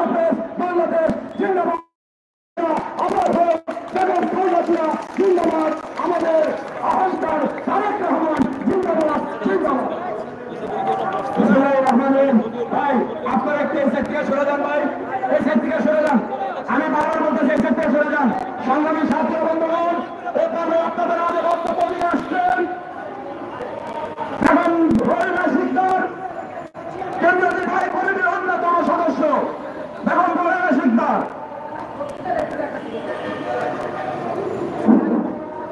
হাফেজ, বাংলাদেশ জিন্দাবাদ। আবার হোক বেগম খালেদা জিন্দাবাদ। আমাদের অহংকার তারেক রহমান জিন্দাবাদ জিন্দাবাদ। ভাই আপনারা একটু এই সাইড থেকে সরে যান, ভাই এই সাইড থেকে সরে যান। আমি বারবার বলতেছি এই সাইড থেকে সরে যান। সংগ্রামী ছাত্র বন্ধুগণ, এখানে আপনাদের আগে বক্তব্য নিয়ে আসছেন এখন রহিমা শিকদার, কেন্দ্রীয় নির্বাহী কমিটির অন্যতম সদস্য বেগম রহিমা শিকদার।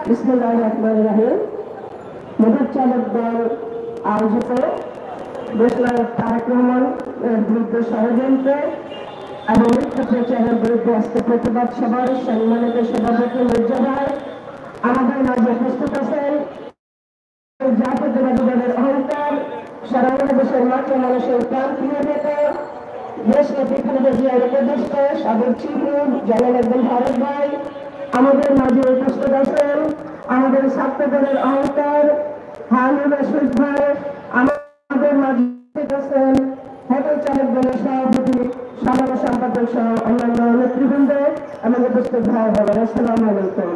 বিসমিল্লাহির রহমানির রহিম। মোটর চালক দল আয়োজিত দেশনায়ক তারেক রহমানের বিরুদ্ধে ষড়যন্ত্র এবং মিথ্যা প্রচারের বিরুদ্ধে আজকে প্রতিবাদ সভার সম্মানিত সভাপতি মির্জা ভাই আমাদের মাঝে উপস্থিত আছেন। জাতীয়তাবাদী দলের অহংকার, সারা দেশের মাঠে মানুষের প্রাণ ফিরে পেতে দেশ নেত্রী খালেদা জিয়ার উপদেষ্টা সাবেক চিফ জনাব একজন ভারত ভাই আমাদের মাঝে উপস্থিত আছেন। আমাদের ছাত্র দলের অহংকার হারুন রশিদ ভাই আমাদের মাঝে আছেন। হোটেল চালক দলের সভাপতি সাধারণ সম্পাদক সহ অন্যান্য নেতৃবৃন্দ এবং উপস্থিত ভাই বোনেরা, আসসালামু আলাইকুম।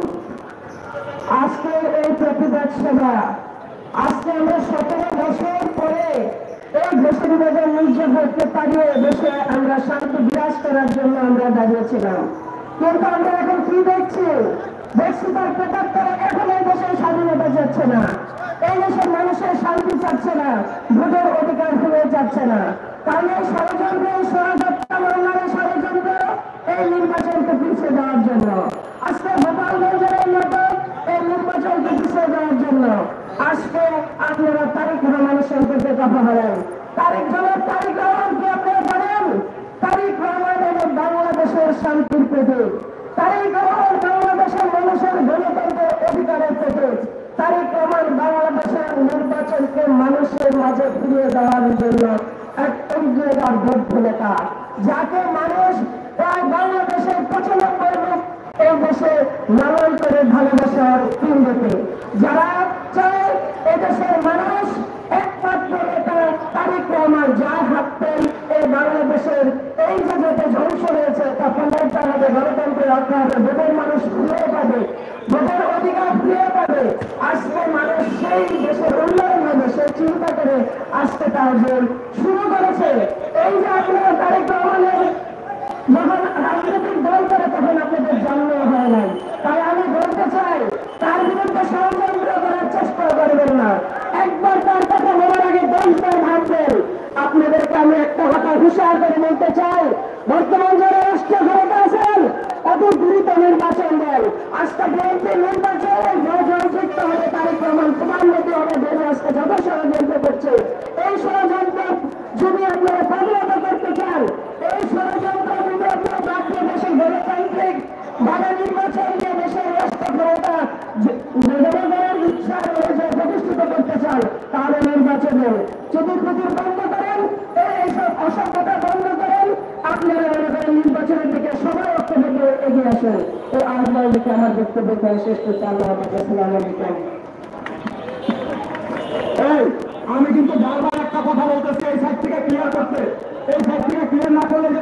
আজকের এই প্রতিবাদ সভা, আজকে আমরা 17 বছর পরে এই দেশের মধ্যে নির্যাতনকে পারিয়ে দেশে আমরা শান্তি বিরাজ করার জন্য আমরা দাঁড়িয়েছিলাম। কিন্তু আমরা এখন কি দেখছি তার 75 এখন এই দেশের স্বাধীনতা যাচ্ছে না, এই দেশের মানুষের শান্তি চাচ্ছে না, ভোটের অধিকার ফিরে যাচ্ছে না। কারণ এই ষড়যন্ত্র, ষড়যন্ত্র বাংলার ষড়যন্ত্র এই নির্বাচনকে পিছিয়ে দেওয়ার জন্য, আজকে গোপালগঞ্জের এই নাটক এই নির্বাচনকে পিছিয়ে দেওয়ার জন্য। আজকে আপনারা তারেক রহমানের সম্পর্কে কথা বলেন। তারেক রহমানকে আপনারা জানেন, তারেক রহমান এবং বাংলাদেশের শান্তির প্রতীক। তারেক রহমান বাংলাদেশের মানুষের গণতন্ত্রের অধিকারের প্রতীক। তারেক রহমান বাংলাদেশের নির্বাচনকে মানুষের মাঝে ফিরিয়ে দেওয়ার জন্য এক অঙ্গীকার বদ্ধ নেতা, যাকে মানুষ প্রায় বাংলাদেশের 95 লোক এই দেশে লালন করে ভালোবাসার কেন্দ্রতে, যারা চায় এদেশের মানুষ একমাত্র নেতা তারেক রহমান, যার হাতেন এই বাংলাদেশের এই যে যেটা ধ্বংস হয়েছে তা পুনরুদ্ধার হবে, গণতন্ত্রের রক্ষা হবে, ভোটের মানুষ ফিরে পাবে, ভোটের অধিকার ফিরে পাবে। আজকে মানুষ সেই দেশের উন্নয়ন হবে সে চিন্তা করে আজকে তার জোর শুরু করেছে। এই যে আপনারা তারেক রহমানের যখন রাজনৈতিক দল করে তখন আপনাদের জন্ম হয় নাই, তাই আমি বলতে চাই তার বিরুদ্ধে ষড়যন্ত্র করার চেষ্টা করবেন না। একবার তার কথা বলার আগে 10 বার ভাববেন। আপনাদেরকে আমি একটা কথা হুঁশিয়ার করে বলতে চাই, বর্তমান যারা রাষ্ট্রীয় ক্ষমতা আছেন অত দ্রুত নির্বাচন দেন। আজকে বিএনপি নির্বাচন জিততে হবে, তারেক রহমান প্রধানমন্ত্রী হবে বলে আজকে যত ষড়যন্ত্র করছে, এই ষড়যন্ত্র যদি আপনারা প্রতিহত করতে চান, এই ষড়যন্ত্র যদি আপনারা জাতীয় দেশের গণতান্ত্রিক ভাবে নির্বাচন দিয়ে দেশের রাষ্ট্র ক্ষমতা জনগণের ইচ্ছা অনুযায়ী প্রতিষ্ঠিত করতে চান, তাহলে নির্বাচনে যদি ক্ষতির বন্ধ করেন, এইসব অসভ্যতা বন্ধ করেন, আপনারা মনে করেন নির্বাচনের দিকে সবাই ঐক্যবদ্ধ এগিয়ে আসেন। এই আহ্বান দিকে আমার বক্তব্য শেষ করতে আল্লাহ হাফেজ। আসসালামু আলাইকুম। আমি কিন্তু বারবার একটা কথা বলতেছি, এই সাইড থেকে ক্লিয়ার করতে, এই সাইড থেকে ক্লিয়ার না করলে যে